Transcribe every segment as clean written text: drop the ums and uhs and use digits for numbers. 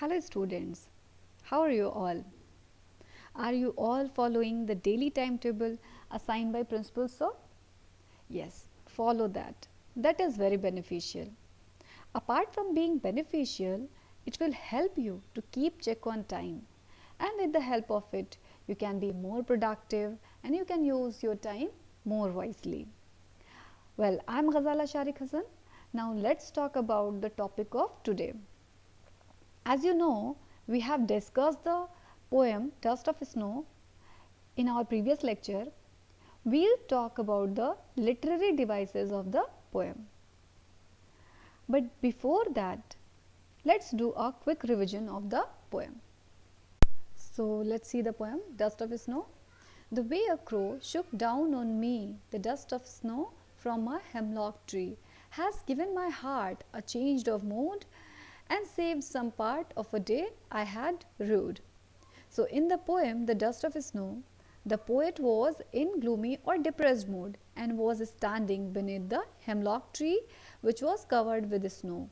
Hello students, how are you all? Are you all following the daily timetable assigned by principal sir? Yes, follow that. That is very beneficial. Apart from being beneficial, it will help you to keep check on time, and with the help of it, you can be more productive and you can use your time more wisely. Well, I am GHAZALA HASAN. Now let's talk about the topic of today. As you know, we have discussed the poem Dust of Snow in our previous lecture. We'll talk about the literary devices of the poem. But before that, let's do a quick revision of the poem. So let's see the poem Dust of Snow. The way a crow shook down on me the dust of snow from a hemlock tree has given my heart a change of mood and saved some part of a day I had rued. So in the poem The Dust of Snow, the poet was in gloomy or depressed mood and was standing beneath the hemlock tree which was covered with snow.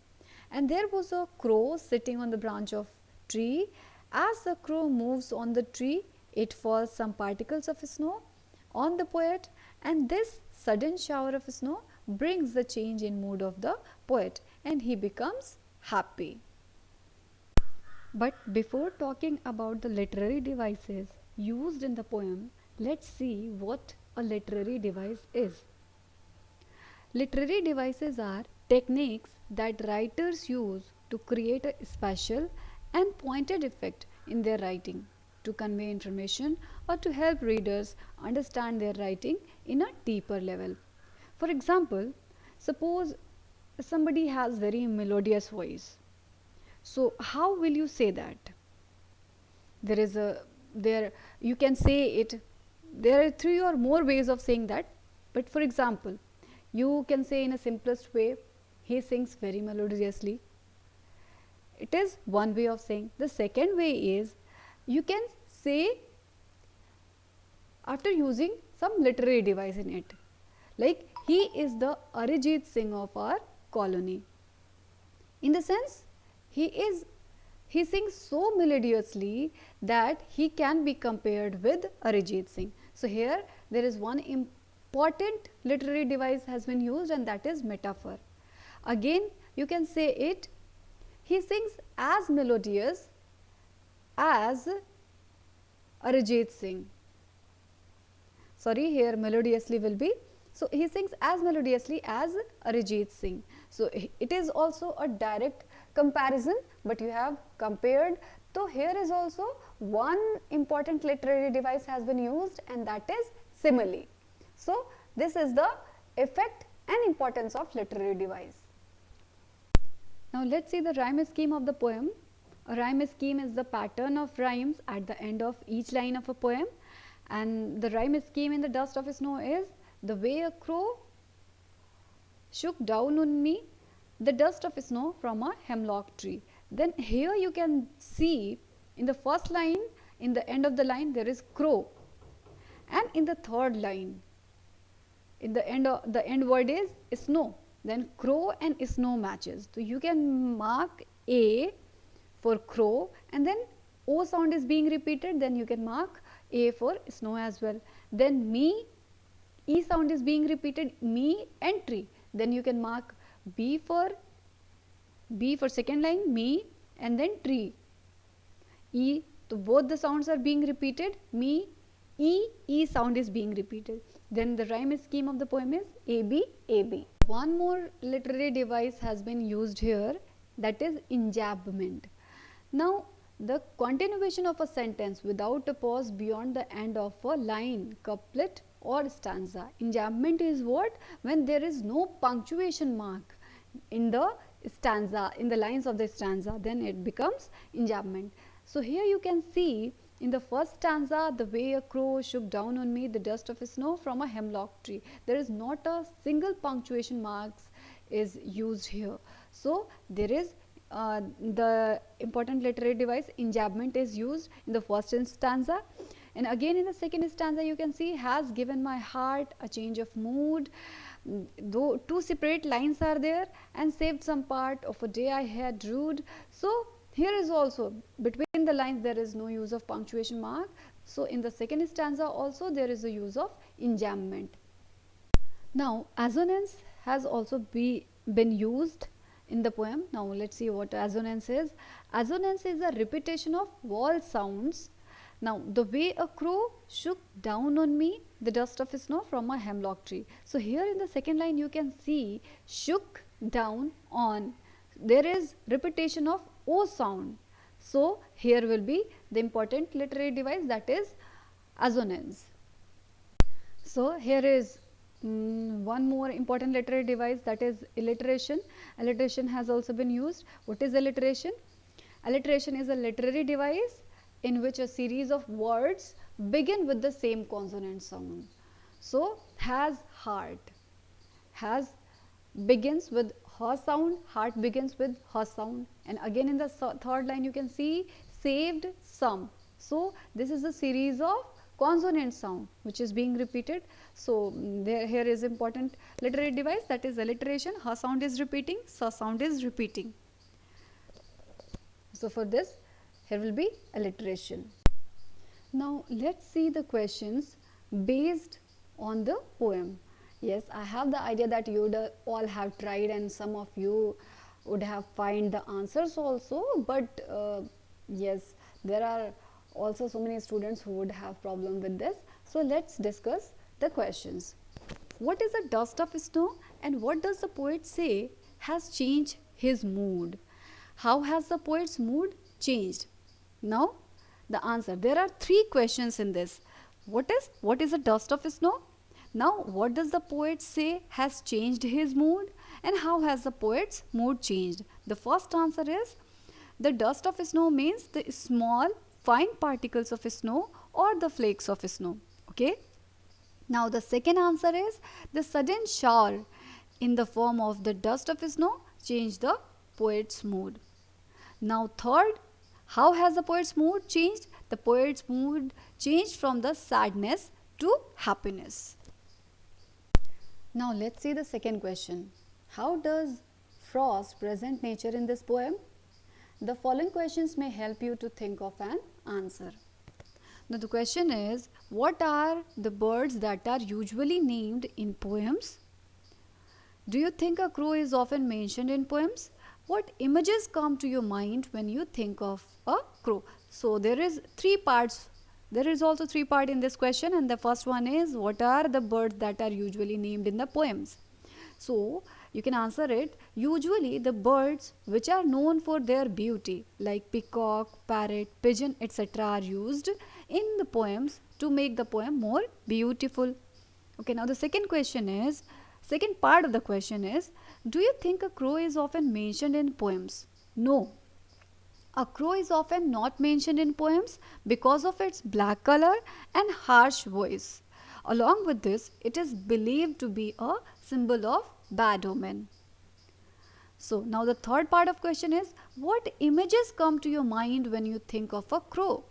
And there was a crow sitting on the branch of tree. As the crow moves on the tree, it falls some particles of snow on the poet, and this sudden shower of snow brings the change in mood of the poet and he becomes happy. But before talking about the literary devices used in the poem, let's see what a literary device is. Literary devices are techniques that writers use to create a special and pointed effect in their writing, to convey information or to help readers understand their writing in a deeper level. For example, suppose somebody has very melodious voice. So how will you say that? You can say it. There are 3 or more ways of saying that. But for example, you can say in a simplest way, he sings very melodiously. It is one way of saying. The second way is you can say after using some literary device in it. Like he is the Arijit Singh of our colony. In the sense, he sings so melodiously that he can be compared with Arijit Singh. So here there is one important literary device has been used, and that is metaphor. Again, you can say it, he sings as melodious as Arijit Singh. Sorry, here melodiously will be. So he sings as melodiously as Arijit Singh. So it is also a direct comparison, but you have compared. So here is also one important literary device has been used, and that is simile. So this is the effect and importance of literary device. Now let's see the rhyme scheme of the poem. A rhyme scheme is the pattern of rhymes at the end of each line of a poem, and the rhyme scheme in The Dust of Snow is the way a crow shook down on me the dust of snow from a hemlock tree. Then here you can see in the first line, in the end of the line, there is crow, and in the third line, in the end word is snow. Then crow and snow matches. So you can mark A for crow, and then O sound is being repeated. Then you can mark A for snow as well. Then me, E sound is being repeated, me and tree. Then you can mark B for second line, me, and then tree. E, so both the sounds are being repeated, me, E sound is being repeated. Then the rhyme scheme of the poem is AB, AB. One more literary device has been used here, that is enjambment. Now the continuation of a sentence without a pause beyond the end of a line, couplet or stanza. Enjambment is what? When there is no punctuation mark in the stanza, in the lines of the stanza, then it becomes enjambment. So here you can see in the first stanza, the way a crow shook down on me the dust of snow from a hemlock tree. There is not a single punctuation marks is used here. So there is the important literary device enjambment is used in the first stanza, and again in the second stanza you can see has given my heart a change of mood. Though 2 separate lines are there, and saved some part of a day I had rued. So here is also between the lines there is no use of punctuation mark. So in the second stanza also there is a use of enjambment. Now assonance has also been used in the poem. Now let's see what assonance is. Assonance is a repetition of vowel sounds. Now the way a crow shook down on me the dust of snow from a hemlock tree. So here in the second line you can see shook down on. There is repetition of O sound. So here will be the important literary device, that is assonance. So here is one more important literary device, that is alliteration. Alliteration has also been used. What is alliteration? Alliteration is a literary device in which a series of words begin with the same consonant sound. So has heart, has begins with ha sound, heart begins with ha sound, and again in the third line you can see saved some. So this is a series of consonant sound which is being repeated. So here is important literary device, that is alliteration. Ha sound is repeating, sa sound is repeating. So for this here will be alliteration. Now let's see the questions based on the poem. Yes, I have the idea that you would all have tried and some of you would have find the answers also, but yes, there are also so many students who would have problem with this. So let's discuss the questions. What is the dust of snow and what does the poet say has changed his mood? How has the poet's mood changed? Now the answer, there are three questions in this. What is the dust of snow? Now what does the poet say has changed his mood, and how has the poet's mood changed? The first answer is the dust of snow means the small fine particles of snow or the flakes of snow. Okay. Now the second answer is the sudden shower in the form of the dust of snow changed the poet's mood. Now third, how has the poet's mood changed? The poet's mood changed from the sadness to happiness. Now let's see the second question. How does frost present nature in this poem? The following questions may help you to think of an answer. Now the question is, what are the birds that are usually named in poems? Do you think a crow is often mentioned in poems? What images come to your mind when you think of a crow? So there is three parts. There is also three parts in this question, and the first one is, what are the birds that are usually named in the poems? So you can answer it. Usually the birds which are known for their beauty like peacock, parrot, pigeon, etc. are used in the poems to make the poem more beautiful. Okay, now the second part of the question is, do you think a crow is often mentioned in poems? No. A crow is often not mentioned in poems because of its black color and harsh voice. Along with this, it is believed to be a symbol of bad omen. So now the third part of question is, what images come to your mind when you think of a crow?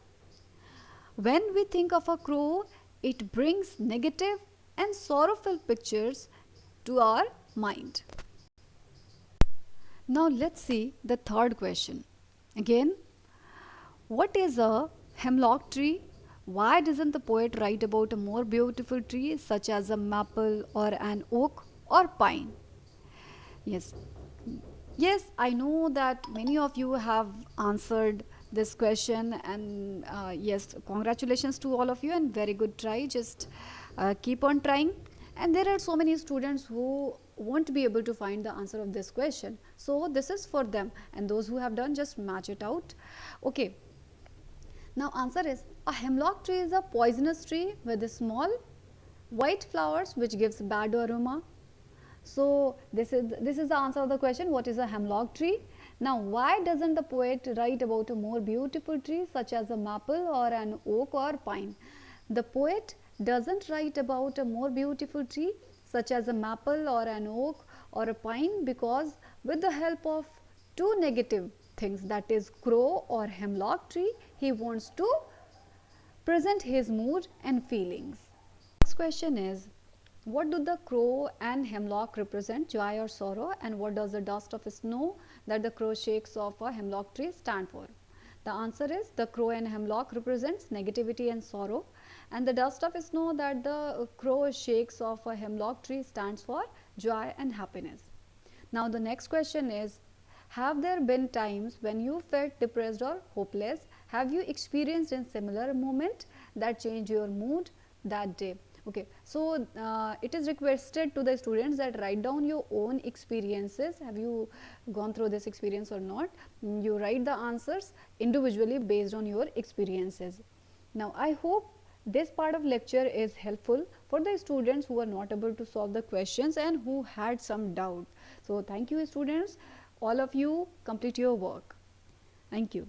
When we think of a crow, it brings negative and sorrowful pictures to our mind. Now let's see the third question. Again, what is a hemlock tree? Why doesn't the poet write about a more beautiful tree such as a maple or an oak or pine? Yes, I know that many of you have answered this question, and yes, congratulations to all of you and very good try. Just keep on trying. And there are so many students who won't be able to find the answer of this question. So this is for them, and those who have done, just match it out. Okay. Now answer is, a hemlock tree is a poisonous tree with small white flowers which gives bad aroma. So this is the answer of the question, what is a hemlock tree? Now why doesn't the poet write about a more beautiful tree such as a maple or an oak or pine? The poet doesn't write about a more beautiful tree such as a maple or an oak or a pine because with the help of two negative things, that is crow or hemlock tree, he wants to present his mood and feelings. Next question is, what do the crow and hemlock represent, joy or sorrow, and what does the dust of snow that the crow shakes off a hemlock tree stand for? The answer is the crow and hemlock represents negativity and sorrow, and the dust of snow that the crow shakes off a hemlock tree stands for joy and happiness. Now the next question is, have there been times when you felt depressed or hopeless? Have you experienced a similar moment that changed your mood that day? Okay, so it is requested to the students that write down your own experiences. Have you gone through this experience or not? You write the answers individually based on your experiences. Now I hope this part of lecture is helpful for the students who are not able to solve the questions and who had some doubt. So thank you students, all of you complete your work. Thank you.